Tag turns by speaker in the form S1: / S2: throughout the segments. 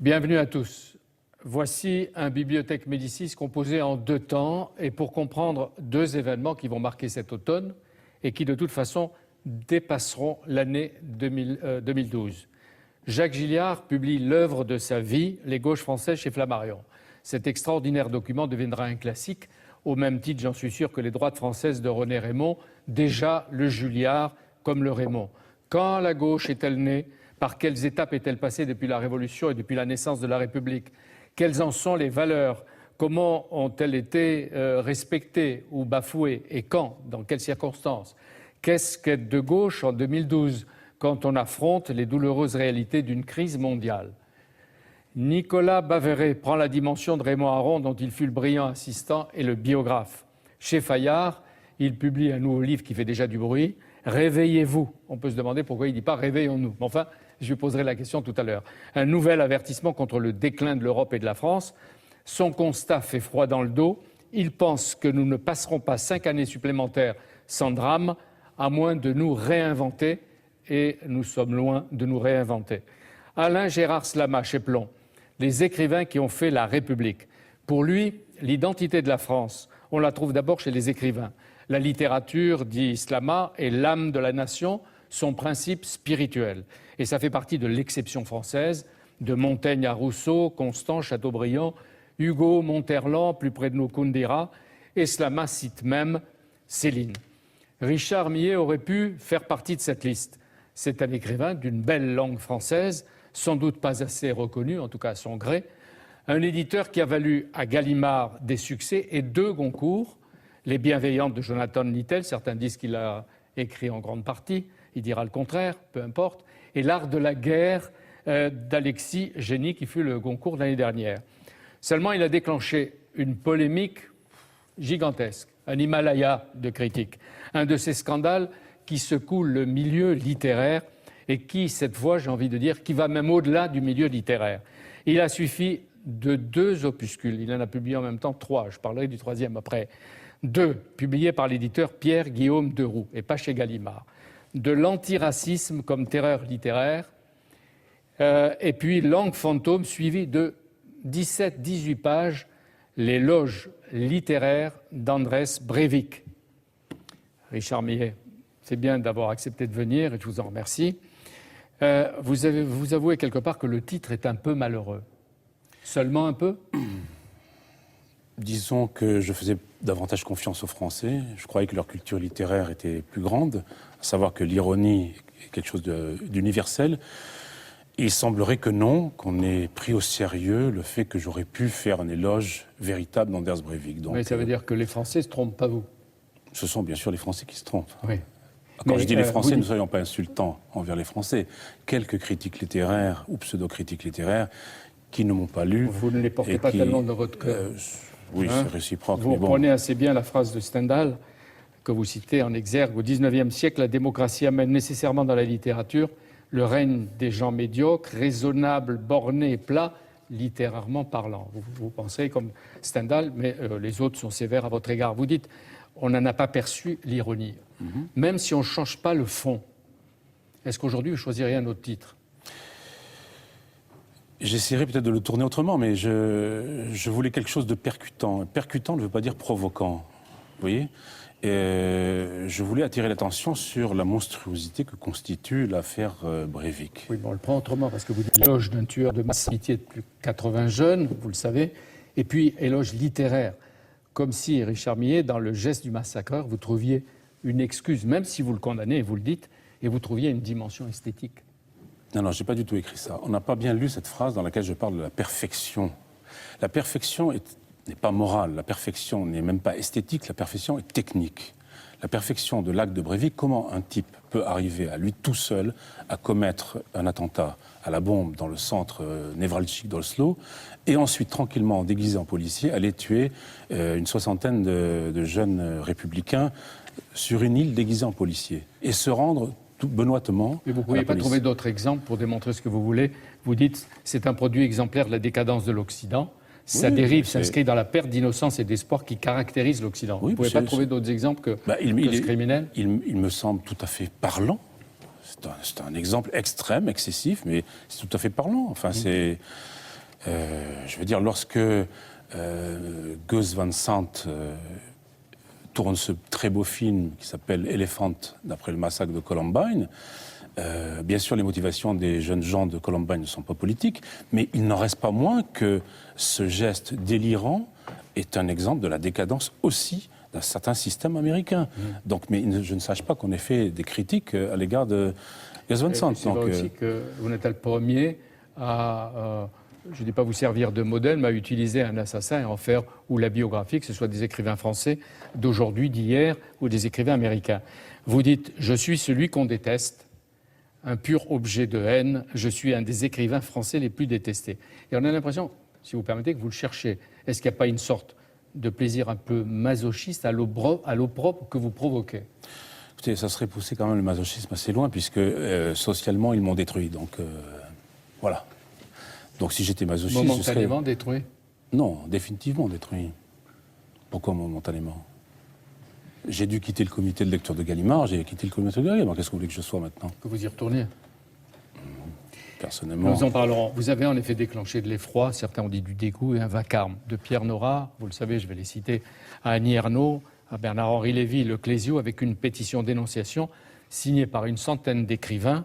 S1: Bienvenue à tous. Voici un Bibliothèque Médicis composé en 2 temps et pour comprendre 2 événements qui vont marquer cet automne et qui de toute façon dépasseront l'année 2012. Jacques Gilliard publie l'œuvre de sa vie, Les Gauches françaises chez Flammarion. Cet extraordinaire document deviendra un classique, au même titre, j'en suis sûr, que les droites françaises de René Raymond, déjà le Julliard comme le Raymond. Quand la gauche est-elle née ? Par quelles étapes est-elle passée depuis la Révolution et depuis la naissance de la République? Quelles en sont les valeurs? Comment ont-elles été respectées ou bafouées? Et quand? Dans quelles circonstances? Qu'est-ce qu'être de gauche en 2012, quand on affronte les douloureuses réalités d'une crise mondiale? Nicolas Baveret prend la dimension de Raymond Aron, dont il fut le brillant assistant et le biographe. Chez Fayard, il publie un nouveau livre qui fait déjà du bruit, Réveillez-vous. On peut se demander pourquoi il ne dit pas Réveillons-nous. Mais enfin, je lui poserai la question tout à l'heure. Un nouvel avertissement contre le déclin de l'Europe et de la France. Son constat fait froid dans le dos. Il pense que nous ne passerons pas 5 années supplémentaires sans drame, à moins de nous réinventer. Et nous sommes loin de nous réinventer. Alain Gérard Slama, chez Plon. Les écrivains qui ont fait la République. Pour lui, l'identité de la France, on la trouve d'abord chez les écrivains. La littérature, dit Slama, est l'âme de la nation, son principe spirituel. Et ça fait partie de l'exception française, de Montaigne à Rousseau, Constant, Chateaubriand, Hugo, Monterland, plus près de nos Kundera, et Slama cite même Céline. Richard Millet aurait pu faire partie de cette liste. C'est un écrivain d'une belle langue française, sans doute pas assez reconnu, en tout cas à son gré, un éditeur qui a valu à Gallimard des succès et 2 Goncourt, Les Bienveillantes de Jonathan Littell, certains disent qu'il a écrit en grande partie, il dira le contraire, peu importe, et L'Art de la guerre d'Alexis Génie, qui fut le Goncourt de l'année dernière. Seulement, il a déclenché une polémique gigantesque, un Himalaya de critiques, un de ces scandales qui secouent le milieu littéraire et qui, cette fois, j'ai envie de dire, qui va même au-delà du milieu littéraire. Il a suffi de 2 opuscules, il en a publié en même temps 3, je parlerai du 3e après, 2 publiés par l'éditeur Pierre-Guillaume Deroux, et pas chez Gallimard, de l'antiracisme comme terreur littéraire, et puis Langue fantôme, suivi de 17-18 pages, l'éloge littéraire d'Andrés Breivik. Richard Millet, c'est bien d'avoir accepté de venir, et je vous en remercie. Vous avouez quelque part que le titre est un peu malheureux. Seulement un peu ?
S2: Disons que je faisais davantage confiance aux Français. Je croyais que leur culture littéraire était plus grande, à savoir que l'ironie est quelque chose d'universel. Il semblerait que non, qu'on ait pris au sérieux le fait que j'aurais pu faire un éloge véritable d'Andrés Breivik.
S1: Mais ça veut dire que les Français ne se trompent pas, vous?
S2: Ce sont bien sûr les Français qui se trompent.
S1: Oui.
S2: Quand je dis les Français, ne soyons pas insultants envers les Français. Quelques critiques littéraires ou pseudo-critiques littéraires qui ne m'ont pas lu.
S1: Vous ne les portez pas tellement dans votre cœur.
S2: Oui, c'est réciproque.
S1: Vous reprenez assez bien la phrase de Stendhal que vous citez en exergue. Au XIXe siècle, la démocratie amène nécessairement dans la littérature le règne des gens médiocres, raisonnables, bornés et plats, littérairement parlant. Vous pensez comme Stendhal, mais les autres sont sévères à votre égard. Vous dites, on n'en a pas perçu l'ironie. Même si on ne change pas le fond, est-ce qu'aujourd'hui vous choisiriez un autre titre ?
S2: J'essaierai peut-être de le tourner autrement, mais je voulais quelque chose de percutant. Percutant ne veut pas dire provoquant, vous voyez ? Je voulais attirer l'attention sur la monstruosité que constitue l'affaire Breivik.
S1: Oui, bon, on le prend autrement, parce que vous dites éloge d'un tueur de masse de plus de 80 jeunes, vous le savez, et puis éloge littéraire, comme si, Richard Millet, dans le geste du massacreur, vous trouviez une excuse, même si vous le condamnez et vous le dites, et vous trouviez une dimension esthétique.
S2: Non, je n'ai pas du tout écrit ça. On n'a pas bien lu cette phrase dans laquelle je parle de la perfection. La perfection n'est pas morale, la perfection n'est même pas esthétique, la perfection est technique. La perfection de l'acte de Breivik, comment un type peut arriver à lui tout seul à commettre un attentat à la bombe dans le centre névralgique d'Oslo et ensuite tranquillement déguisé en policier aller tuer une 60aine de jeunes républicains sur une île déguisée en policier et se rendre tout benoîtement.
S1: Mais vous ne pourriez pas trouver d'autres exemples pour démontrer ce que vous voulez. Vous dites c'est un produit exemplaire de la décadence de l'Occident. Sa
S2: Oui,
S1: dérive
S2: c'est-
S1: s'inscrit dans la perte d'innocence et d'espoir qui caractérise l'Occident.
S2: Oui,
S1: Vous ne pouvez
S2: c'est-
S1: pas trouver d'autres exemples que,
S2: Bah,
S1: que ce criminel?
S2: il me semble tout à fait parlant. C'est un exemple extrême, excessif, mais c'est tout à fait parlant. Enfin, c'est, je veux dire, lorsque Gus Van Sant tourne ce très beau film qui s'appelle Elephant, d'après le massacre de Columbine, bien sûr, les motivations des jeunes gens de Columbine ne sont pas politiques, mais il n'en reste pas moins que ce geste délirant est un exemple de la décadence aussi d'un certain système américain. Donc, mais je ne sache pas qu'on ait fait des critiques à l'égard de Gus Van Sant.
S1: C'est vrai aussi que vous n'êtes pas le premier à, je ne dis pas vous servir de modèle, mais à utiliser un assassin et en faire ou la biographie, que ce soit des écrivains français d'aujourd'hui, d'hier, ou des écrivains américains. Vous dites « Je suis celui qu'on déteste ». Un pur objet de haine, je suis un des écrivains français les plus détestés. Et on a l'impression, si vous permettez, que vous le cherchez. Est-ce qu'il n'y a pas une sorte de plaisir un peu masochiste à l'opprobre que vous provoquez?
S2: Écoutez, ça serait poussé quand même le masochisme assez loin, puisque socialement, ils m'ont détruit. Donc, voilà. Donc, si j'étais masochiste,
S1: Momentanément détruit?
S2: Non, définitivement détruit. Pourquoi momentanément? J'ai dû quitter le comité de lecture de Gallimard, j'ai quitté le comité de Gallimard. Qu'est-ce que vous voulez que je sois maintenant?
S1: Que vous y retourniez?
S2: Personnellement...
S1: Nous en parlerons. Vous avez en effet déclenché de l'effroi, certains ont dit du dégoût et un vacarme. De Pierre Nora, vous le savez, je vais les citer, à Annie Ernaux, à Bernard-Henri Lévy, Le Clésio, avec une pétition d'énonciation signée par une centaine d'écrivains,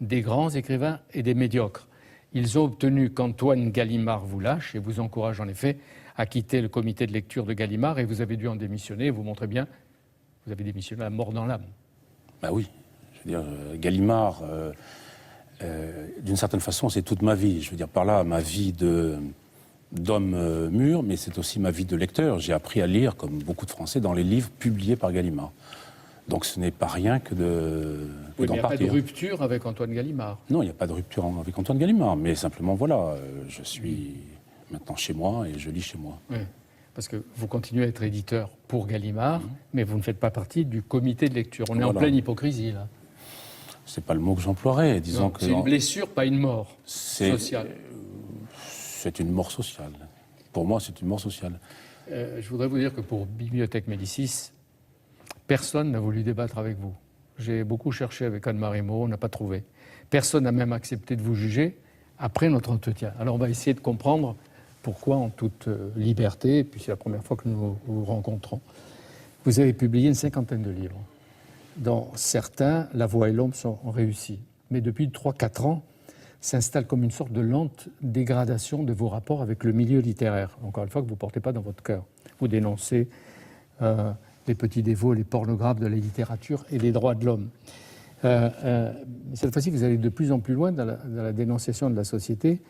S1: des grands écrivains et des médiocres. Ils ont obtenu qu'Antoine Gallimard vous lâche et vous encourage en effet à quitter le comité de lecture de Gallimard et vous avez dû en démissionner. Vous montrez bien, vous avez démissionné à mort dans l'âme.
S2: Bah oui, je veux dire, Gallimard, d'une certaine façon, c'est toute ma vie. Je veux dire, par là, ma vie d'homme mûr, mais c'est aussi ma vie de lecteur. J'ai appris à lire, comme beaucoup de Français, dans les livres publiés par Gallimard. Donc ce n'est pas rien que
S1: Oui,
S2: d'en
S1: mais il n'y a
S2: partir.
S1: pas de rupture avec Antoine Gallimard.
S2: Non, il n'y a pas de rupture avec Antoine Gallimard, mais simplement, voilà, je suis maintenant chez moi et je lis chez moi.
S1: Oui, parce que vous continuez à être éditeur pour Gallimard, mais vous ne faites pas partie du comité de lecture. On est en
S2: Voilà.
S1: pleine hypocrisie, là.
S2: C'est pas le mot que j'emploierais, disons
S1: Non,
S2: que...
S1: c'est une blessure, pas une mort
S2: c'est-
S1: sociale.
S2: C'est une mort sociale. Pour moi, c'est une mort sociale.
S1: Je voudrais vous dire que pour Bibliothèque Médicis, personne n'a voulu débattre avec vous. J'ai beaucoup cherché avec Anne-Marie Moreau, on n'a pas trouvé. Personne n'a même accepté de vous juger après notre entretien. Alors on va essayer de comprendre pourquoi en toute liberté, et puis c'est la première fois que nous vous rencontrons. Vous avez publié une 50aine de livres. Dans certains, La Voix et l'Ombre sont réussis. Mais depuis 3-4 ans, s'installe comme une sorte de lente dégradation de vos rapports avec le milieu littéraire. Encore une fois, que vous ne portez pas dans votre cœur. Vous dénoncez les petits dévots, les pornographes de la littérature et les droits de l'homme. Cette fois-ci, vous allez de plus en plus loin dans la dénonciation de la société.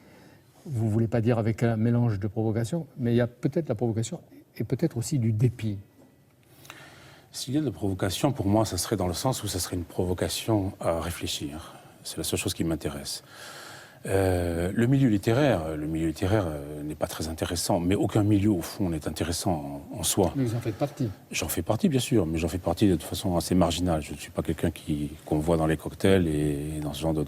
S1: Vous ne voulez pas dire avec un mélange de provocation, mais il y a peut-être la provocation et peut-être aussi du dépit.
S2: S'il y a de provocation, pour moi, ça serait dans le sens où ça serait une provocation à réfléchir. C'est la seule chose qui m'intéresse. Le milieu littéraire n'est pas très intéressant, mais aucun milieu, au fond, n'est intéressant en soi.
S1: Mais vous en faites partie.
S2: J'en fais partie, bien sûr, mais j'en fais partie de façon assez marginale. Je ne suis pas quelqu'un qu'on voit dans les cocktails et dans ce genre de...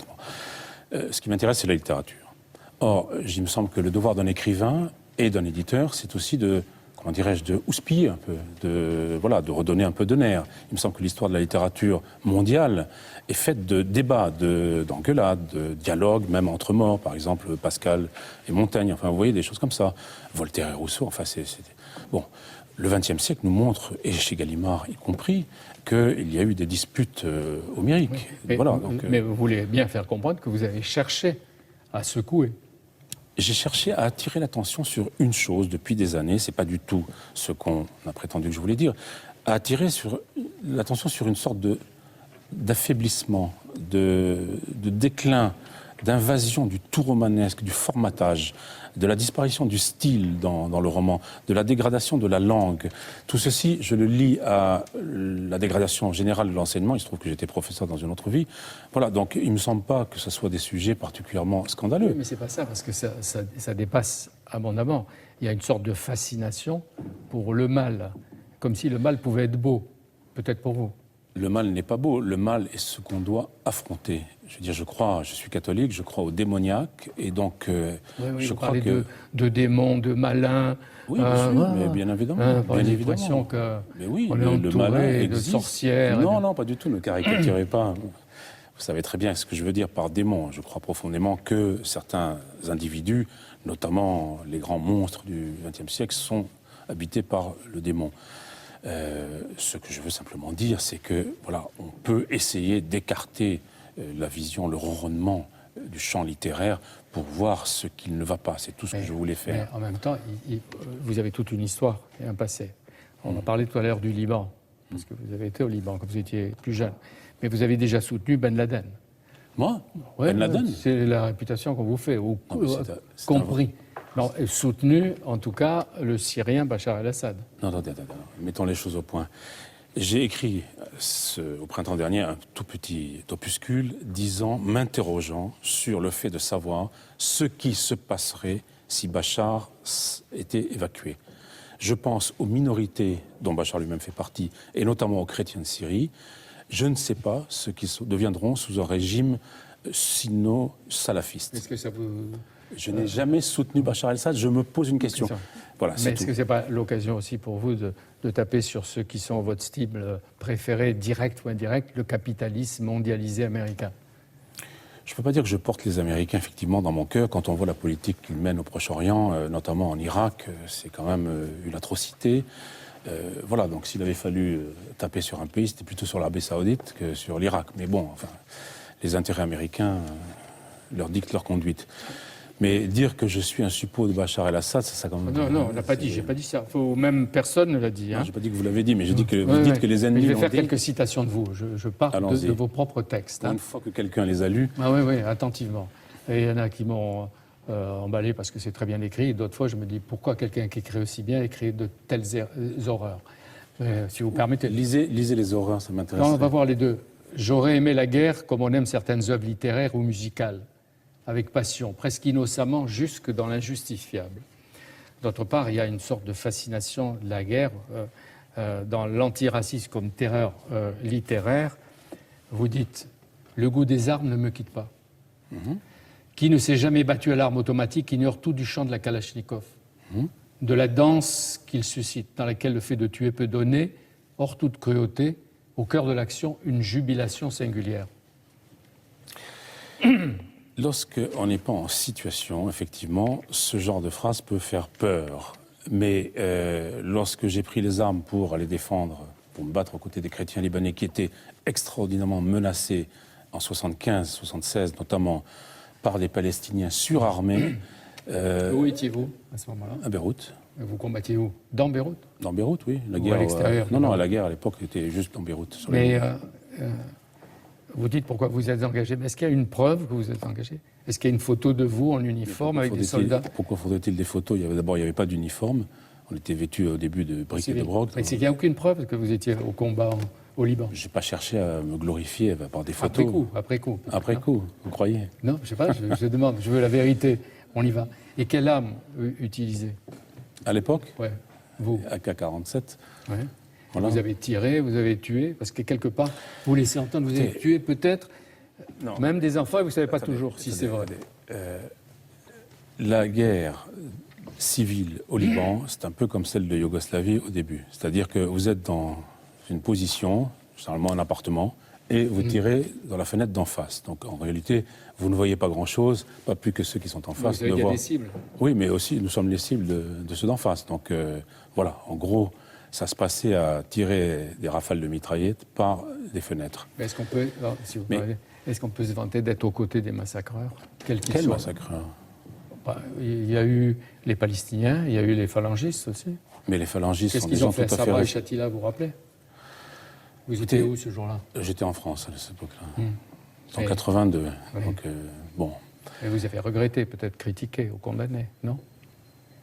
S2: Ce qui m'intéresse, c'est la littérature. Or, il me semble que le devoir d'un écrivain et d'un éditeur, c'est aussi de, comment dirais-je, de houspiller un peu, de redonner un peu de nerf. Il me semble que l'histoire de la littérature mondiale est faite de débats, d'engueulades, de dialogues, même entre morts, par exemple Pascal et Montaigne, enfin vous voyez, des choses comme ça. Voltaire et Rousseau, enfin Bon, le XXe siècle nous montre, et chez Gallimard y compris, qu'il y a eu des disputes homériques.
S1: Oui. Mais vous voulez bien faire comprendre que vous avez cherché à secouer.
S2: J'ai cherché à attirer l'attention sur une chose depuis des années, c'est pas du tout ce qu'on a prétendu que je voulais dire, à attirer l'attention sur une sorte d'affaiblissement, de déclin, d'invasion du tout romanesque, du formatage, de la disparition du style dans le roman, de la dégradation de la langue. Tout ceci, je le lie à la dégradation générale de l'enseignement. Il se trouve que j'étais professeur dans une autre vie. Voilà, donc il ne me semble pas que ce soit des sujets particulièrement scandaleux.
S1: Oui, mais c'est pas ça, parce que ça dépasse abondamment. Il y a une sorte de fascination pour le mal, comme si le mal pouvait être beau, peut-être pour vous.
S2: Le mal n'est pas beau, le mal est ce qu'on doit affronter. Je veux dire, je suis catholique, je crois au démoniaque, et donc
S1: je
S2: crois
S1: crois
S2: que...
S1: de démons, de malins.
S2: Oui, bien sûr, mais bien évidemment.
S1: Par
S2: bien
S1: l'impression
S2: évidemment.
S1: que
S2: Mais oui,
S1: on est
S2: le malin
S1: entouré de
S2: existe.
S1: sorcières.
S2: Non, non, pas du tout, ne caricaturez pas. Vous savez très bien ce que je veux dire par démon. Je crois profondément que certains individus, notamment les grands monstres du XXe siècle, sont habités par le démon. Ce que je veux simplement dire, c'est que voilà, on peut essayer d'écarter la vision, le ronronnement du champ littéraire pour voir ce qu'il ne va pas. C'est tout ce que je voulais faire.
S1: Mais en même temps, vous avez toute une histoire et un passé. On a parlé tout à l'heure du Liban, parce que vous avez été au Liban quand vous étiez plus jeune. Mais vous avez déjà soutenu Ben Laden.
S2: Moi
S1: Ouais,
S2: Ben Laden
S1: c'est la réputation qu'on vous fait, ou
S2: c'est
S1: compris. Non, et soutenu, en tout cas, le Syrien Bachar el-Assad.
S2: Non, attendez, mettons les choses au point. J'ai écrit au printemps dernier un tout petit opuscule m'interrogeant sur le fait de savoir ce qui se passerait si Bachar était évacué. Je pense aux minorités dont Bachar lui-même fait partie, et notamment aux chrétiens de Syrie. Je ne sais pas ce qu'ils deviendront sous un régime sino-salafiste.
S1: Est-ce que ça vous...
S2: Je n'ai jamais soutenu Bachar el-Assad, je me pose une question. Voilà,
S1: mais est-ce que ce n'est pas l'occasion aussi pour vous de taper sur ceux qui sont votre cible préférée, direct ou indirect, le capitalisme mondialisé américain?
S2: Je ne peux pas dire que je porte les Américains effectivement dans mon cœur. Quand on voit la politique qu'ils mènent au Proche-Orient, notamment en Irak, c'est quand même une atrocité. Voilà, donc s'il avait fallu taper sur un pays, c'était plutôt sur l'Arabie Saoudite que sur l'Irak. Mais bon, enfin, les intérêts américains leur dictent leur conduite. Mais dire que je suis un suppôt de Bachar el-Assad, ça quand même...
S1: Non, on n'a pas dit, j'ai pas dit ça. Même personne ne l'a dit.
S2: Hein. Je n'ai pas dit que vous l'avez dit, mais je dis que vous dites que les ennemis l'ont dit.
S1: Je vais faire quelques citations de vous. Je pars de vos propres textes.
S2: Une fois que quelqu'un les a lus...
S1: Ah oui, attentivement. Et il y en a qui m'ont emballé parce que c'est très bien écrit. D'autres fois, je me dis, pourquoi quelqu'un qui écrit aussi bien écrit de telles horreurs? Mais, si vous permettez...
S2: Lisez les horreurs, ça m'intéresse.
S1: On va voir les deux. J'aurais aimé la guerre comme on aime certaines œuvres littéraires ou musicales, avec passion, presque innocemment, jusque dans l'injustifiable. D'autre part, il y a une sorte de fascination de la guerre dans l'antiracisme comme terreur littéraire. Vous dites, le goût des armes ne me quitte pas. Qui ne s'est jamais battu à l'arme automatique ignore tout du chant de la Kalachnikov, de la danse qu'il suscite, dans laquelle le fait de tuer peut donner, hors toute cruauté, au cœur de l'action, une jubilation singulière.
S2: Lorsqu'on n'est pas en situation, effectivement, ce genre de phrase peut faire peur. Mais lorsque j'ai pris les armes pour aller défendre, pour me battre aux côtés des chrétiens libanais qui étaient extraordinairement menacés en 75, 76, notamment par des Palestiniens surarmés...
S1: Où étiez-vous à ce moment-là?
S2: À Beyrouth.
S1: Vous combattiez où? Dans Beyrouth?
S2: Dans Beyrouth, oui. La guerre,
S1: à l'extérieur?
S2: Non, la guerre à l'époque était juste dans Beyrouth.
S1: Mais vous dites pourquoi vous êtes engagé. Mais est-ce qu'il y a une preuve que vous êtes engagé? Est-ce qu'il y a une photo de vous en uniforme avec des soldats?
S2: Pourquoi faudrait-il des photos? D'abord, il n'y avait pas d'uniforme. On était vêtus au début de briques et de broc.
S1: Mais c'est qu'il n'y a aucune preuve que vous étiez au combat au Liban?
S2: Je n'ai pas cherché à me glorifier par des photos.
S1: Après coup.
S2: Après coup, vous croyez?
S1: Non, je ne sais pas, je demande, je veux la vérité. On y va. Et quelle arme utiliser?
S2: À l'époque?
S1: Ouais. Vous?
S2: AK-47.
S1: Ouais.
S2: Voilà.
S1: Vous avez tiré, vous avez tué, parce que quelque part, vous laissez entendre, vous avez tué peut-être, même des enfants, et vous ne savez pas toujours si c'est vrai.
S2: La guerre civile au Liban, c'est un peu comme celle de Yougoslavie au début. C'est-à-dire que vous êtes dans une position, généralement un appartement, et vous tirez dans la fenêtre d'en face. Donc en réalité, vous ne voyez pas grand-chose, pas plus que ceux qui sont en face.
S1: Il y a des cibles.
S2: Oui, mais aussi nous sommes les cibles de ceux d'en face. Donc voilà, en gros, ça se passait à tirer des rafales de mitraillettes par des fenêtres.
S1: Mais est-ce qu'on peut, si vous parlez, est-ce qu'on peut se vanter d'être aux côtés des massacreurs? Quel
S2: massacreurs?
S1: Il y a eu les Palestiniens, il y a eu les phalangistes aussi.
S2: Mais les phalangistes
S1: sont des gens tout à fait... Qu'est-ce qu'ils ont fait, Sabra et Shatila, vous vous rappelez? Vous étiez où ce jour-là?
S2: J'étais en France à cette époque-là. En 82. Oui. Donc, bon.
S1: Et vous avez regretté, peut-être critiqué ou condamné, non?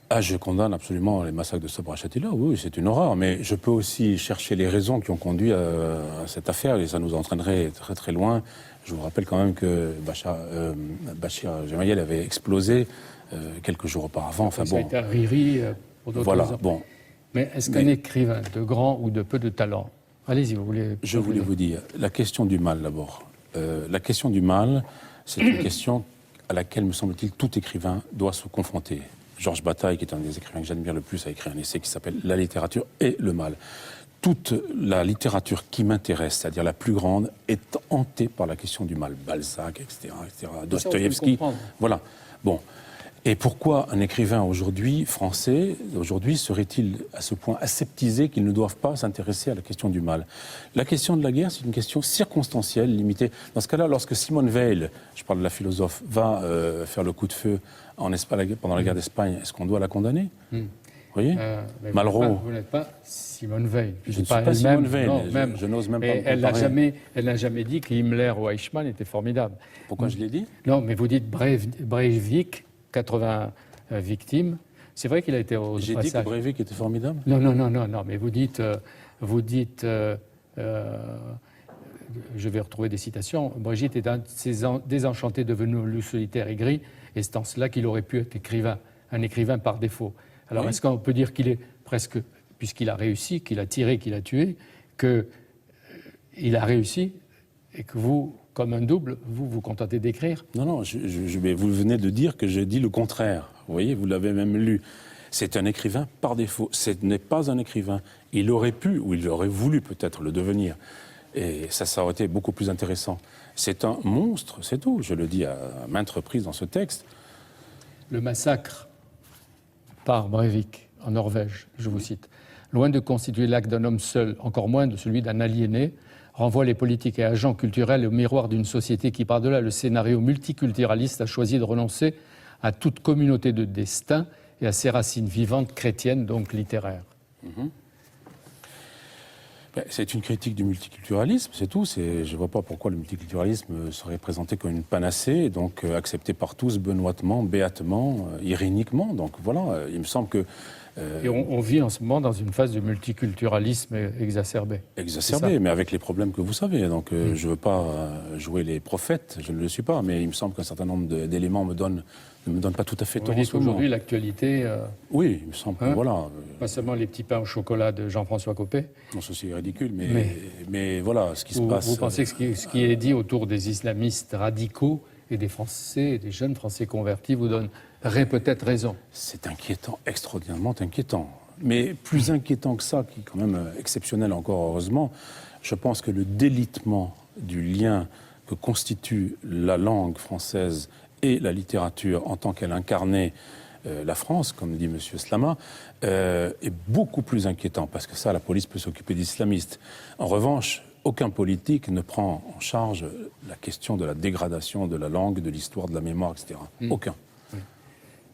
S2: Ah, je condamne absolument les massacres de Sabra et Shatila, oui, c'est une horreur. Mais je peux aussi chercher les raisons qui ont conduit à cette affaire, et ça nous entraînerait très très loin. Je vous rappelle quand même que Bachir Gemayel avait explosé quelques jours auparavant. Enfin,
S1: ça a été à Riri pour d'autres raisons.
S2: Bon.
S1: Mais est-ce qu'un écrivain de grand ou de peu de talent... Allez-y, vous voulez...
S2: Je voulais vous dire, la question du mal d'abord. La question du mal, c'est une question à laquelle, me semble-t-il, tout écrivain doit se confronter. Georges Bataille, qui est un des écrivains que j'admire le plus, a écrit un essai qui s'appelle « La littérature et le mal ». Toute la littérature qui m'intéresse, c'est-à-dire la plus grande, est hantée par la question du mal. Balzac, etc., Dostoïevski. Voilà. Bon. Et pourquoi un écrivain aujourd'hui, français, serait-il à ce point aseptisé qu'ils ne doivent pas s'intéresser à la question du mal? La question de la guerre, c'est une question circonstancielle, limitée. Dans ce cas-là, lorsque Simone Veil, je parle de la philosophe, va faire le coup de feu en Espagne, pendant la guerre d'Espagne, est-ce qu'on doit la condamner? Vous voyez, Malraux.
S1: Vous n'êtes pas Simone Veil.
S2: Je ne suis pas Simone Veil, je n'ose même pas me comparer.
S1: Elle n'a jamais dit que Himmler ou Eichmann étaient formidables.
S2: Pourquoi je l'ai dit?
S1: Non, mais vous dites Breivik, 80 victimes. C'est vrai qu'il a été au
S2: J'ai dit que Breivik était formidable?
S1: Non, mais vous dites je vais retrouver des citations, Brigitte est un de ces désenchantés devenus loup solitaire et gris, et c'est en cela qu'il aurait pu être un écrivain par défaut. Alors, est-ce qu'on peut dire qu'il est presque, puisqu'il a réussi, qu'il a tiré, qu'il a tué, qu'il a réussi, et que vous, comme un double, vous vous contentez d'écrire?
S2: Non, vous venez de dire que j'ai dit le contraire. Vous voyez, vous l'avez même lu. C'est un écrivain par défaut. Ce n'est pas un écrivain. Il aurait pu, ou il aurait voulu peut-être le devenir. Et ça aurait été beaucoup plus intéressant. C'est un monstre, c'est tout. Je le dis à maintes reprises dans ce texte.
S1: Le massacre par Breivik, en Norvège, je vous cite, loin de constituer l'acte d'un homme seul, encore moins de celui d'un aliéné, renvoie les politiques et agents culturels au miroir d'une société qui, par-delà le scénario multiculturaliste, a choisi de renoncer à toute communauté de destin et à ses racines vivantes chrétiennes, donc littéraires.
S2: C'est une critique du multiculturalisme, c'est tout. Je ne vois pas pourquoi le multiculturalisme serait présenté comme une panacée, et donc accepté par tous benoîtement, béatement, iréniquement. Donc voilà, il me semble que...
S1: Et on vit en ce moment dans une phase de multiculturalisme exacerbé.
S2: Exacerbé, mais avec les problèmes que vous savez. Donc je ne veux pas jouer les prophètes, je ne le suis pas, mais il me semble qu'un certain nombre d'éléments ne me donnent pas tout à fait tort en ce moment.
S1: Aujourd'hui, l'actualité...
S2: oui, il me semble que voilà...
S1: Pas seulement les petits pains au chocolat de Jean-François Copé.
S2: Non, ceci est ridicule, mais voilà ce qui se passe...
S1: Vous pensez que ce qui est dit autour des islamistes radicaux et des Français, des jeunes Français convertis, vous donnerait peut-être raison?
S2: C'est inquiétant, extraordinairement inquiétant. Mais plus inquiétant que ça, qui est quand même exceptionnel encore heureusement, je pense que le délitement du lien que constitue la langue française et la littérature en tant qu'elle incarnait la France, comme dit M. Slama, est beaucoup plus inquiétant, parce que ça, la police peut s'occuper d'islamistes. En revanche, aucun politique ne prend en charge la question de la dégradation de la langue, de l'histoire, de la mémoire, etc. Aucun.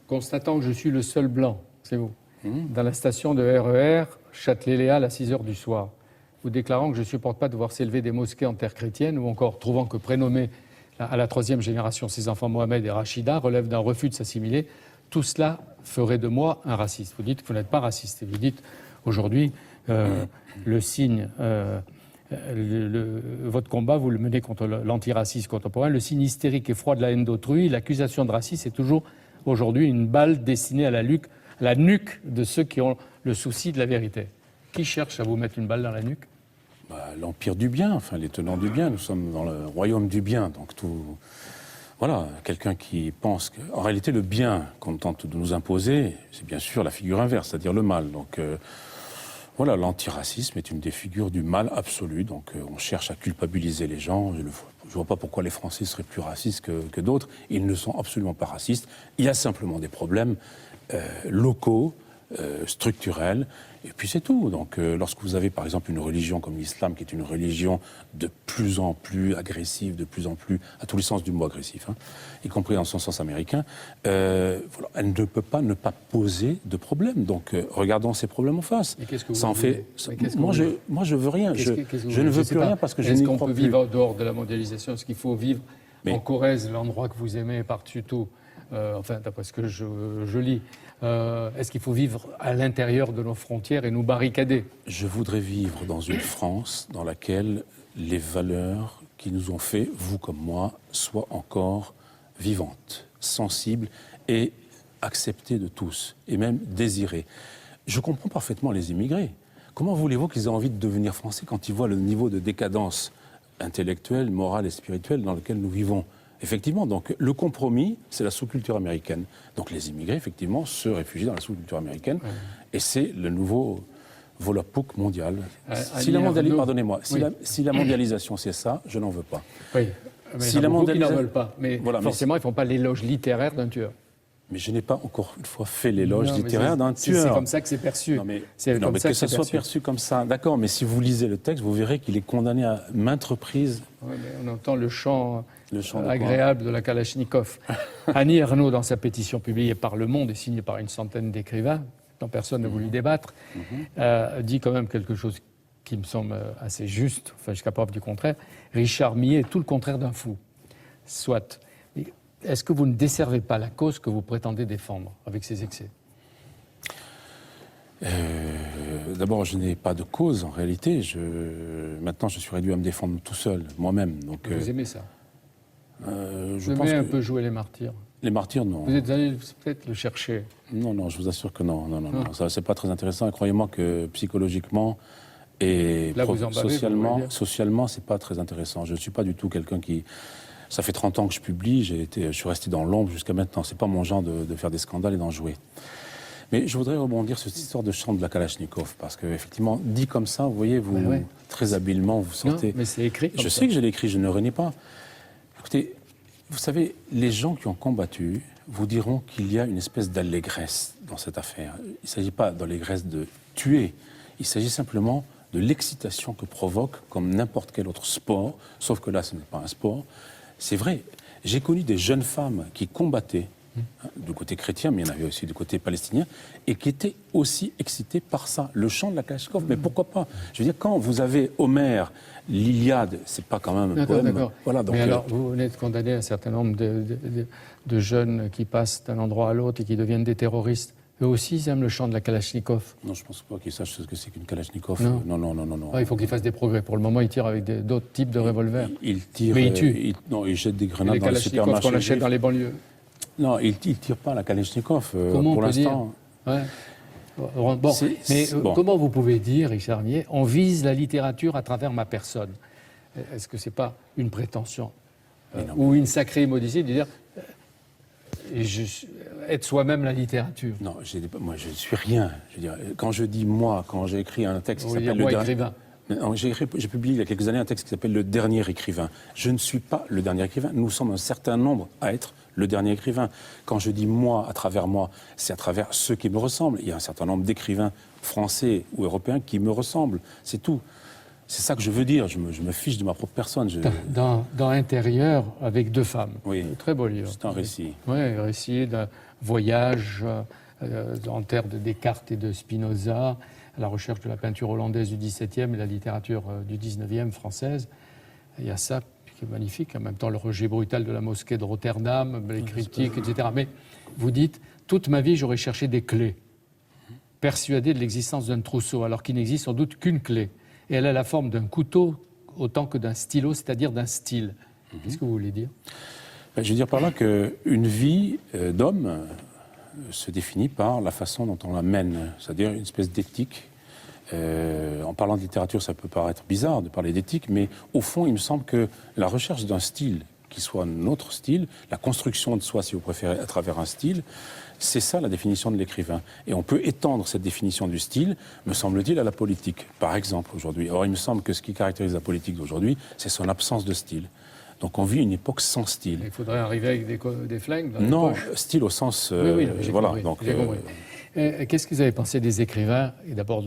S1: Constatant que je suis le seul blanc, c'est vous, dans la station de RER Châtelet-Léal à 6 h du soir, ou déclarant que je ne supporte pas de voir s'élever des mosquées en terre chrétienne, ou encore trouvant que prénommer à la 3e génération ses enfants Mohamed et Rachida relève d'un refus de s'assimiler, tout cela ferait de moi un raciste. Vous dites que vous n'êtes pas raciste. Et vous dites aujourd'hui, le signe, votre combat, vous le menez contre l'antiracisme contemporain, le signe hystérique et froid de la haine d'autrui, l'accusation de racisme est toujours aujourd'hui une balle destinée à la nuque de ceux qui ont le souci de la vérité. Qui cherche à vous mettre une balle dans la nuque?
S2: L'empire du bien, enfin les tenants du bien, nous sommes dans le royaume du bien, donc tout... Voilà, quelqu'un qui pense que... En réalité, le bien qu'on tente de nous imposer, c'est bien sûr la figure inverse, c'est-à-dire le mal. Donc voilà, l'antiracisme est une des figures du mal absolu, donc on cherche à culpabiliser les gens. Je ne vois pas pourquoi les Français seraient plus racistes que d'autres. Ils ne sont absolument pas racistes. Il y a simplement des problèmes locaux, structurels, et puis c'est tout. Donc lorsque vous avez par exemple une religion comme l'islam, qui est une religion de plus en plus agressive, de plus en plus, à tous les sens du mot agressif, y compris dans son sens américain, voilà, elle ne peut pas ne pas poser de problème. Donc regardons ces problèmes en face.
S1: Mais qu'est-ce que vous
S2: ça en fait. Moi je veux rien. Je ne veux plus rien parce que je n'y crois plus.
S1: Est-ce qu'on peut vivre en dehors de la mondialisation? Est-ce qu'il faut vivre en Corrèze, l'endroit que vous aimez par-dessus tout, enfin d'après ce que je lis, est-ce qu'il faut vivre à l'intérieur de nos frontières et nous barricader?
S2: Je voudrais vivre dans une France dans laquelle les valeurs qui nous ont fait, vous comme moi, soient encore vivantes, sensibles et acceptées de tous, et même désirées. Je comprends parfaitement les immigrés. Comment voulez-vous qu'ils aient envie de devenir français quand ils voient le niveau de décadence intellectuelle, morale et spirituelle dans lequel nous vivons. Effectivement, donc le compromis, c'est la sous-culture américaine. Donc les immigrés, effectivement, se réfugient dans la sous-culture américaine, et c'est le nouveau Volapük mondial. Si la mondialisation c'est ça, je n'en veux pas.
S1: Oui, mais
S2: si
S1: il y en a
S2: la
S1: beaucoup qui n'en veulent pas. Mais
S2: voilà,
S1: forcément, ils ne font pas l'éloge littéraire d'un tueur.
S2: Mais je n'ai pas encore une fois fait l'éloge
S1: Non, mais
S2: littéraire d'un tueur.
S1: C'est comme ça que c'est perçu.
S2: Non, mais,
S1: C'est
S2: non,
S1: comme
S2: mais
S1: ça
S2: que ça soit perçu comme ça, d'accord, mais si vous lisez le texte, vous verrez qu'il est condamné à maintes reprises.
S1: Ouais, mais on entend le chant
S2: de
S1: agréable de la Kalachnikov. Annie Ernaux, dans sa pétition publiée par Le Monde et signée par une centaine d'écrivains, dont personne n'a voulu débattre, dit quand même quelque chose qui me semble assez juste, enfin jusqu'à preuve du contraire. Richard Millet est tout le contraire d'un fou. Soit. Est-ce que vous ne desservez pas la cause que vous prétendez défendre avec ces excès ?
S2: D'abord, je n'ai pas de cause en réalité. Maintenant, je suis réduit à me défendre tout seul, moi-même. Donc,
S1: vous aimez ça
S2: je
S1: Vous
S2: pense
S1: aimez un
S2: que
S1: peu jouer les martyrs.
S2: Les martyrs, non.
S1: Vous êtes allé peut-être le chercher.
S2: Non, je vous assure que non. Ça, c'est pas très intéressant. Et croyez-moi que psychologiquement et
S1: là, vous
S2: socialement, c'est pas très intéressant. Je ne suis pas du tout quelqu'un qui... Ça fait 30 ans que je publie, je suis resté dans l'ombre jusqu'à maintenant. C'est pas mon genre de faire des scandales et d'en jouer. Mais je voudrais rebondir sur cette histoire de chant de la Kalachnikov, parce qu'effectivement, dit comme ça, vous voyez, très habilement, vous sortez...
S1: Non, mais c'est écrit comme
S2: Je
S1: ça.
S2: sais que je l'ai écrit, je ne renie pas. Écoutez, vous savez, les gens qui ont combattu vous diront qu'il y a une espèce d'allégresse dans cette affaire. Il ne s'agit pas d'allégresse de tuer, il s'agit simplement de l'excitation que provoque, comme n'importe quel autre sport, sauf que là, ce n'est pas un sport. C'est vrai, j'ai connu des jeunes femmes qui combattaient, du côté chrétien, mais il y en avait aussi du côté palestinien, et qui étaient aussi excitées par ça, le chant de la Kalachnikov. Mais pourquoi pas ? Je veux dire, quand vous avez Homère, l'Iliade, c'est pas quand même un poème.
S1: D'accord.
S2: Voilà, donc,
S1: mais alors, vous venez de condamner un certain nombre de jeunes qui passent d'un endroit à l'autre et qui deviennent des terroristes. Eux aussi, ils aiment le chant de la Kalachnikov.
S2: Non, je ne pense pas qu'ils sachent ce que c'est qu'une Kalachnikov.
S1: Non.
S2: Non.
S1: Ah, il faut qu'ils fassent des progrès. Pour le moment, ils tirent avec d'autres types de revolvers.
S2: Ils tirent.
S1: Mais ils tuent.
S2: Ils jettent des
S1: Et
S2: grenades
S1: les
S2: dans les
S1: Kalachnikov
S2: supermarchés.
S1: qu'on achète dans les banlieues.
S2: Non, ils ne tirent pas la Kalachnikov
S1: Comment
S2: pour
S1: on peut
S2: l'instant.
S1: dire ouais. Comment vous pouvez dire, Richard Millet, on vise la littérature à travers ma personne ? Est-ce que ce n'est pas une prétention ou une sacrée immodicité de dire être soi-même la littérature ?
S2: Non, moi je ne suis rien. Je veux dire, quand je dis moi, quand j'ai écrit un texte qui s'appelle
S1: moi écrivain.
S2: J'ai publié il y a quelques années un texte qui s'appelle Le Dernier Écrivain. Je ne suis pas le dernier écrivain. Nous sommes un certain nombre à être le dernier écrivain. Quand je dis moi, à travers moi, c'est à travers ceux qui me ressemblent. Il y a un certain nombre d'écrivains français ou européens qui me ressemblent. C'est tout. C'est ça que je veux dire. Je me fiche de ma propre personne.
S1: Dans Intérieur, avec deux femmes.
S2: Oui.
S1: Très beau livre.
S2: C'est un récit.
S1: Oui, un récit d'un voyage en terre de Descartes et de Spinoza, à la recherche de la peinture hollandaise du XVIIe et la littérature du XIXe française. Il y a ça qui est magnifique. En même temps, le rejet brutal de la mosquée de Rotterdam, les critiques, etc. Mais vous dites, toute ma vie, j'aurais cherché des clés, persuadé de l'existence d'un trousseau, alors qu'il n'existe sans doute qu'une clé. Et elle a la forme d'un couteau autant que d'un stylo, c'est-à-dire d'un style. Qu'est-ce que vous voulez dire ?
S2: Je veux dire par là qu'une vie d'homme se définit par la façon dont on la mène, c'est-à-dire une espèce d'éthique. En parlant de littérature, ça peut paraître bizarre de parler d'éthique, mais au fond, il me semble que la recherche d'un style qui soit notre style, la construction de soi, si vous préférez, à travers un style, c'est ça la définition de l'écrivain. Et on peut étendre cette définition du style, me semble-t-il, à la politique, par exemple, aujourd'hui. Or, il me semble que ce qui caractérise la politique d'aujourd'hui, c'est son absence de style. Donc on vit une époque sans style.
S1: Il faudrait arriver avec des flingues dans les
S2: Non,
S1: poches.
S2: style au sens...
S1: j'ai
S2: voilà,
S1: compris,
S2: donc...
S1: j'ai compris. Qu'est-ce que vous avez pensé des écrivains, et d'abord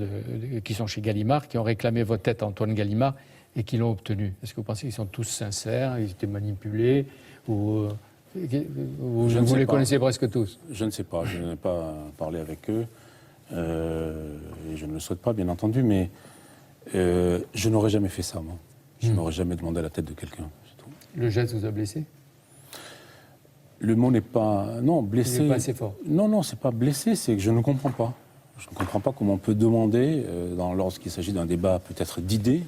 S1: qui sont chez Gallimard, qui ont réclamé votre tête à Antoine Gallimard et qui l'ont obtenu ? Est-ce que vous pensez qu'ils sont tous sincères, ils étaient manipulés, ou vous les connaissez presque tous ?
S2: Je ne sais pas, je n'ai pas parlé avec eux, et je ne le souhaite pas, bien entendu, mais je n'aurais jamais fait ça, moi. Je n'aurais jamais demandé la tête de quelqu'un.
S1: Le geste vous a blessé ?
S2: Le mot n'est pas... Non, blessé...
S1: Il n'est pas assez fort.
S2: Non, c'est pas blessé, c'est que je ne comprends pas. Je ne comprends pas comment on peut demander, lorsqu'il s'agit d'un débat peut-être d'idées,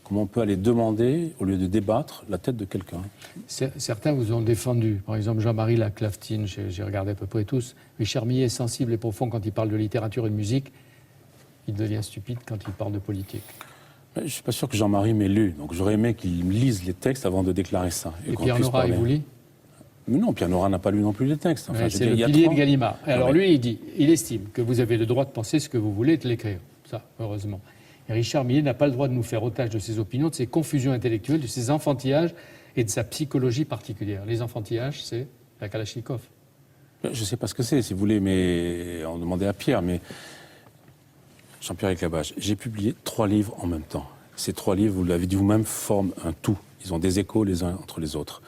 S2: comment on peut aller demander, au lieu de débattre, la tête de quelqu'un.
S1: Certains vous ont défendu. Par exemple, Jean-Marie Laclaftine, j'ai regardé à peu près tous. Richard Millet est sensible et profond quand il parle de littérature et de musique. Il devient stupide quand il parle de politique.
S2: Je ne suis pas sûr que Jean-Marie m'ait lu, donc j'aurais aimé qu'il lise les textes avant de déclarer ça.
S1: Et
S2: qu'on
S1: Pierre
S2: puisse
S1: Nora, il
S2: parler.
S1: vous lit?
S2: Mais non, Pierre Nora n'a pas lu non plus les textes. Enfin,
S1: Ouais,
S2: je
S1: c'est
S2: veux
S1: le
S2: dire, il y a
S1: pilier de
S2: trois-
S1: Gallimard. Et alors
S2: mais-
S1: lui, il estime que vous avez le droit de penser ce que vous voulez et de l'écrire. Ça, heureusement. Et Richard Millet n'a pas le droit de nous faire otage de ses opinions, de ses confusions intellectuelles, de ses enfantillages et de sa psychologie particulière. Les enfantillages, c'est la Kalachnikov.
S2: Je ne sais pas ce que c'est, si vous voulez, mais on demandait à Pierre. Mais Jean-Pierre Elkabbach, j'ai publié 3 livres en même temps. Ces 3 livres, vous l'avez dit vous-même, forment un tout. Ils ont des échos les uns entre les autres.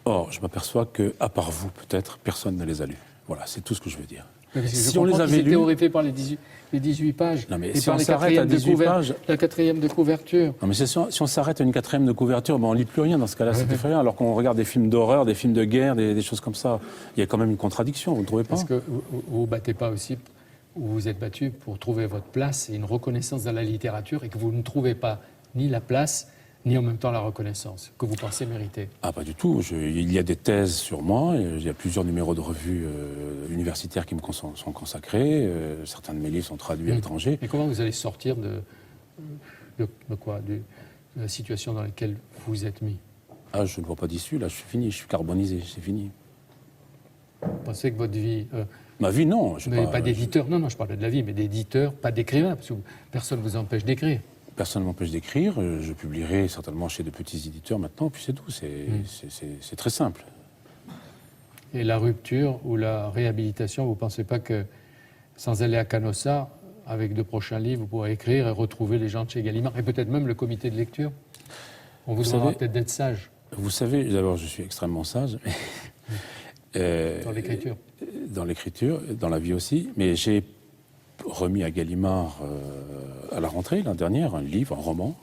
S2: Or, je m'aperçois que, à part vous, peut-être, personne ne les a lus. Voilà, c'est tout ce que je veux dire.
S1: Si on les avait lus, horrifié par les 18 pages
S2: Non, mais
S1: et
S2: si
S1: par
S2: on
S1: les
S2: s'arrête à 18 pages,
S1: la 4e de couverture.
S2: Non, mais si on s'arrête à une 4e de couverture, ben on ne lit plus rien dans ce cas-là, c'est effrayant. Alors qu'on regarde des films d'horreur, des films de guerre, des choses comme ça. Il y a quand même une contradiction, vous ne trouvez pas?
S1: Parce que vous vous battez pas aussi, vous vous êtes battu pour trouver votre place et une reconnaissance dans la littérature et que vous ne trouvez pas ni la place, ni en même temps la reconnaissance que vous pensez mériter.
S2: Ah, pas du tout. Il y a des thèses sur moi. Il y a plusieurs numéros de revues universitaires qui me sont consacrés. Certains de mes livres sont traduits à l'étranger.
S1: Mais comment vous allez sortir de quoi, de la situation dans laquelle vous vous êtes mis?
S2: Ah, je ne vois pas d'issue. Là, je suis fini. Je suis carbonisé. C'est fini.
S1: Vous pensez que votre vie...
S2: Ma vie, non.
S1: vous n'avez pas d'éditeur. Non, je parle de la vie, mais d'éditeur, pas d'écrivain, parce que personne ne vous empêche d'écrire.
S2: Personne ne m'empêche d'écrire. Je publierai certainement chez de petits éditeurs maintenant. Puis c'est tout. C'est très simple.
S1: Et la rupture ou la réhabilitation, vous ne pensez pas que, sans aller à Canossa, avec de prochains livres, vous pourrez écrire et retrouver les gens de chez Gallimard, et peut-être même le comité de lecture? On vous demandera peut-être d'être sage.
S2: Vous savez, d'abord, je suis extrêmement sage.
S1: Dans l'écriture.
S2: Dans l'écriture, dans la vie aussi. Mais j'ai remis à Gallimard, à la rentrée, l'an dernier, un livre, un roman,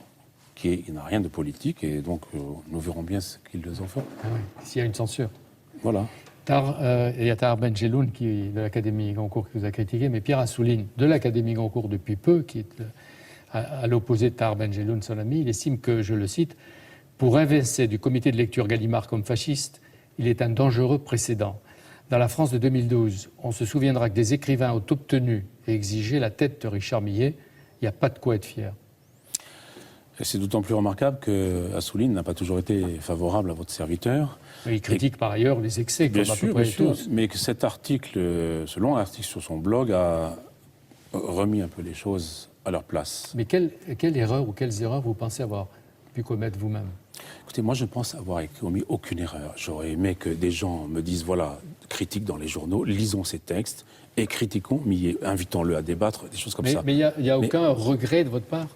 S2: qui n'a rien de politique, et donc nous verrons bien ce qu'ils en font.
S1: Ah oui, s'il y a une censure.
S2: Voilà.
S1: Il y a Tahar Benjeloun de l'Académie Goncourt qui vous a critiqué, mais Pierre Assouline, de l'Académie Goncourt depuis peu, qui est à l'opposé de Tahar Benjeloun, son ami, il estime que, je le cite, « Pour inverser du comité de lecture Gallimard comme fasciste, il est un dangereux précédent. Dans la France de 2012, on se souviendra que des écrivains ont obtenu et exigé la tête de Richard Millet. Il n'y a pas de quoi être fier. »
S2: Et c'est d'autant plus remarquable que Assouline n'a pas toujours été favorable à votre serviteur.
S1: Il critique par ailleurs les excès, comme à peu près tous.
S2: Mais que cet article, ce long article sur son blog, a remis un peu les choses à leur place.
S1: Mais quelle erreur ou quelles erreurs vous pensez avoir pu commettre vous-même?
S2: Écoutez, moi je pense avoir commis aucune erreur. J'aurais aimé que des gens me disent, voilà, critique dans les journaux, lisons ces textes et critiquons, mais invitons-le à débattre, des choses comme ça.
S1: Mais il n'y a aucun regret de votre part?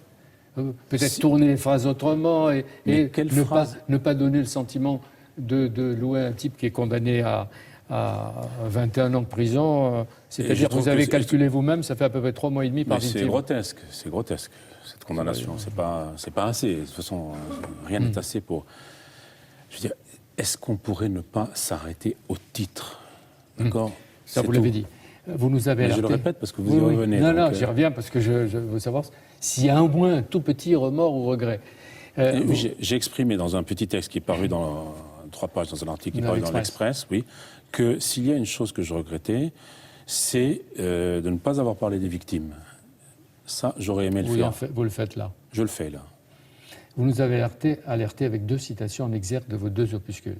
S1: Peut-être tourner les phrases autrement et ne pas donner le sentiment de louer un type qui est condamné à 21 ans de prison. C'est-à-dire que vous avez calculé vous-même, ça fait à peu près 3 mois et demi par victime.
S2: C'est grotesque, cette condamnation. C'est pas assez. De toute façon, rien n'est assez pour... Je veux dire, est-ce qu'on pourrait ne pas s'arrêter au titre? D'accord?
S1: Ça, vous l'avez dit. Vous nous avez alerté.
S2: Je le répète parce que vous y revenez.
S1: Non, j'y reviens parce que je veux savoir s'il y a au moins un tout petit remords ou regret.
S2: J'ai exprimé dans un petit texte qui est paru dans 3 pages, dans un article qui est paru dans l'Express, oui, que s'il y a une chose que je regrettais, c'est de ne pas avoir parlé des victimes. Ça, j'aurais aimé le faire.
S1: Vous le faites là.
S2: Je le fais là.
S1: Vous nous avez alerté avec 2 citations en exergue de vos 2 opuscules.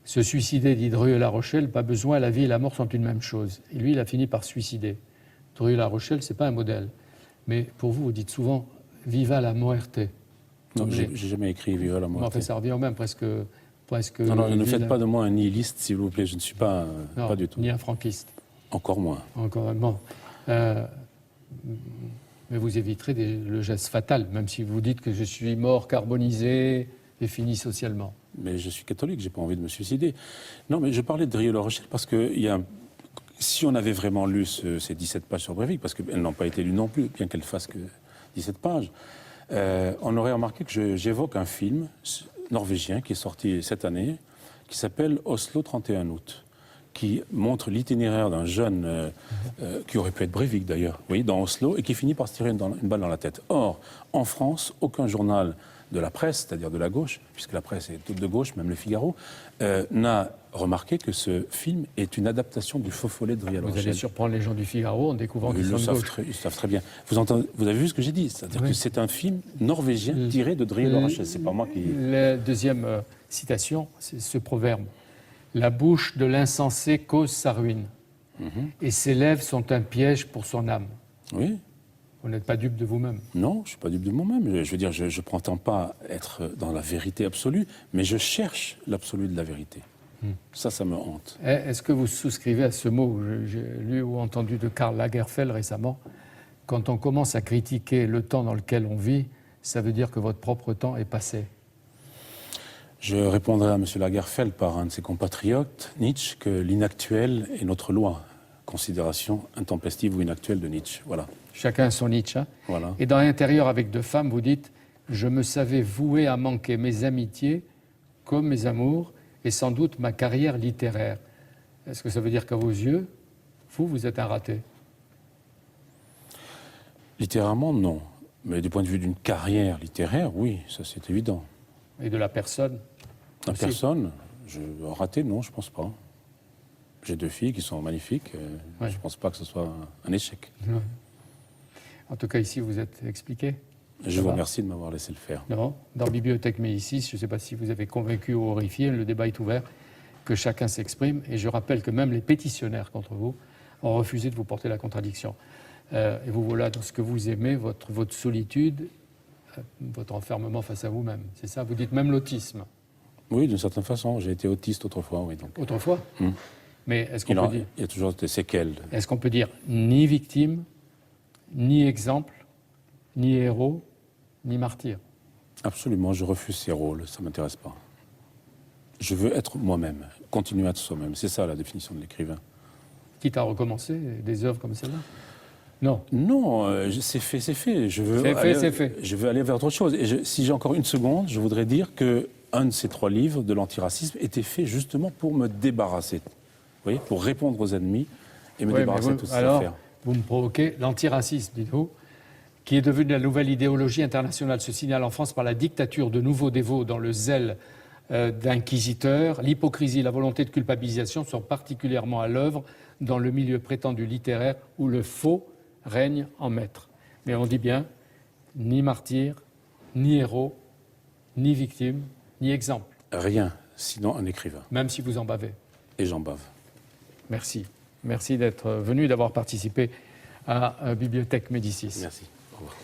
S1: Se suicider, dit Drieux-La Rochelle, pas besoin, la vie et la mort sont une même chose. Et lui, il a fini par suicider. Drieux-La Rochelle, ce n'est pas un modèle. Mais pour vous, vous dites souvent « Viva la muerte ».
S2: Non, j'ai jamais écrit « Viva la muerte ».
S1: Enfin, ça revient au même, presque.
S2: Non, ne faites pas de moi un nihiliste, s'il vous plaît. Je ne suis pas,
S1: non,
S2: pas du tout.
S1: Ni un franquiste.
S2: Encore moins.
S1: Encore moins. Mais vous éviterez le geste fatal, même si vous dites que je suis mort, carbonisé et fini socialement.
S2: Mais je suis catholique, j'ai pas envie de me suicider. Non, mais je parlais de Drieux-La Rochelle parce que si on avait vraiment lu ces 17 pages sur Breivik, parce qu'elles n'ont pas été lues non plus, bien qu'elles fassent que 17 pages, on aurait remarqué que j'évoque un film norvégien qui est sorti cette année, qui s'appelle Oslo 31 août, qui montre l'itinéraire d'un jeune qui aurait pu être Breivik d'ailleurs, oui, dans Oslo, et qui finit par se tirer une balle dans la tête. Or, en France, aucun journal de la presse, c'est-à-dire de la gauche, puisque la presse est toute de gauche, même le Figaro, n'a remarqué que ce film est une adaptation du Faux Follet de Adrien
S1: Vous allez
S2: Rochelle.
S1: surprendre les gens du Figaro en découvrant qu'ils sont de gauche.
S2: Ils savent très bien. Vous avez vu ce que j'ai dit? C'est-à-dire que c'est un film norvégien tiré de Adrien Rochelle. C'est pas moi qui...
S1: La deuxième citation, c'est ce proverbe. La bouche de l'insensé cause sa ruine, et ses lèvres sont un piège pour son âme.
S2: Oui.
S1: Vous n'êtes pas dupe de vous-même.
S2: Non, je ne suis pas dupe de moi-même. Je veux dire, je ne prétends pas être dans la vérité absolue, mais je cherche l'absolu de la vérité. Ça me hante.
S1: Est-ce que vous souscrivez à ce mot? J'ai lu ou entendu de Karl Lagerfeld récemment. Quand on commence à critiquer le temps dans lequel on vit, ça veut dire que votre propre temps est passé.
S2: Je répondrai à M. Lagerfeld par un de ses compatriotes, Nietzsche, que l'inactuel est notre loi. Considération intempestive ou inactuelle de Nietzsche. Voilà.
S1: Chacun son Nietzsche. Hein.
S2: Voilà.
S1: Et dans l'intérieur avec deux femmes, vous dites « Je me savais voué à manquer mes amitiés comme mes amours et sans doute ma carrière littéraire. » Est-ce que ça veut dire qu'à vos yeux, vous êtes un raté?
S2: Littéralement, non. Mais du point de vue d'une carrière littéraire, oui, ça c'est évident.
S1: Et de la personne?
S2: La
S1: aussi.
S2: personne, raté, non, je ne pense pas. J'ai deux filles qui sont magnifiques.
S1: Ouais.
S2: Je ne pense pas que ce soit un échec.
S1: Ouais. En tout cas, ici, vous êtes expliqué.
S2: Je vous remercie de m'avoir laissé le faire.
S1: Non. Dans Bibliothèque Médicis, je ne sais pas si vous avez convaincu ou horrifié, le débat est ouvert, que chacun s'exprime. Et je rappelle que même les pétitionnaires contre vous ont refusé de vous porter la contradiction. Et vous voilà dans ce que vous aimez, votre solitude, votre enfermement face à vous-même. C'est ça? Vous dites même l'autisme.
S2: Oui, d'une certaine façon. J'ai été autiste autrefois, oui. Donc.
S1: Autrefois? Mais est-ce qu'on peut dire...
S2: Il y a toujours des séquelles.
S1: Est-ce qu'on peut dire ni victime, ni exemple, ni héros, ni martyr?
S2: Absolument, je refuse ces rôles, ça ne m'intéresse pas. Je veux être moi-même, continuer à être soi-même. C'est ça la définition de l'écrivain.
S1: Quitte à recommencer des œuvres comme celle-là? Non.
S2: Non, c'est fait, c'est fait. Je veux
S1: C'est fait.
S2: Je veux aller vers autre chose. Et si j'ai encore une seconde, je voudrais dire qu'un de ces 3 livres de l'antiracisme était fait justement pour me débarrasser. Vous voyez, pour répondre aux ennemis et me débarrasser de toutes ces affaires.
S1: Vous me provoquez l'antiracisme, dites-vous, qui est devenu la nouvelle idéologie internationale, se signale en France par la dictature de nouveaux dévots dans le zèle d'inquisiteurs. L'hypocrisie et la volonté de culpabilisation sont particulièrement à l'œuvre dans le milieu prétendu littéraire où le faux règne en maître. Mais on dit bien, ni martyr, ni héros, ni victime, ni exemple.
S2: Rien, sinon un écrivain.
S1: Même si vous en bavez.
S2: Et j'en bave.
S1: Merci. Merci d'être venu, d'avoir participé à Bibliothèque Médicis.
S2: Merci. Au revoir.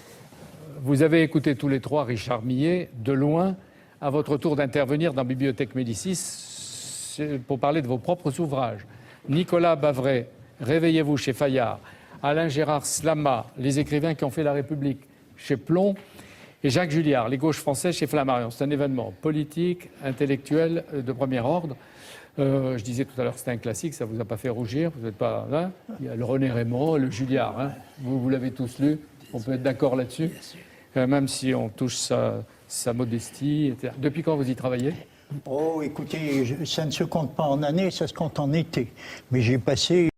S1: Vous avez écouté tous les 3 Richard Millet, de loin, à votre tour d'intervenir dans Bibliothèque Médicis pour parler de vos propres ouvrages. Nicolas Bavray, Réveillez-vous chez Fayard, Alain Gérard Slama, Les écrivains qui ont fait la République chez Plon, et Jacques Julliard, Les gauches françaises chez Flammarion. C'est un événement politique, intellectuel de premier ordre. Je disais tout à l'heure que c'était un classique, ça ne vous a pas fait rougir, vous n'êtes pas... Hein, il y a le René Raymond, le Julliard, hein, vous l'avez tous lu, on peut être d'accord là-dessus, même si on touche sa modestie, etc. Depuis quand vous y travaillez?
S3: Oh, écoutez, ça ne se compte pas en années, ça se compte en été. Mais j'ai passé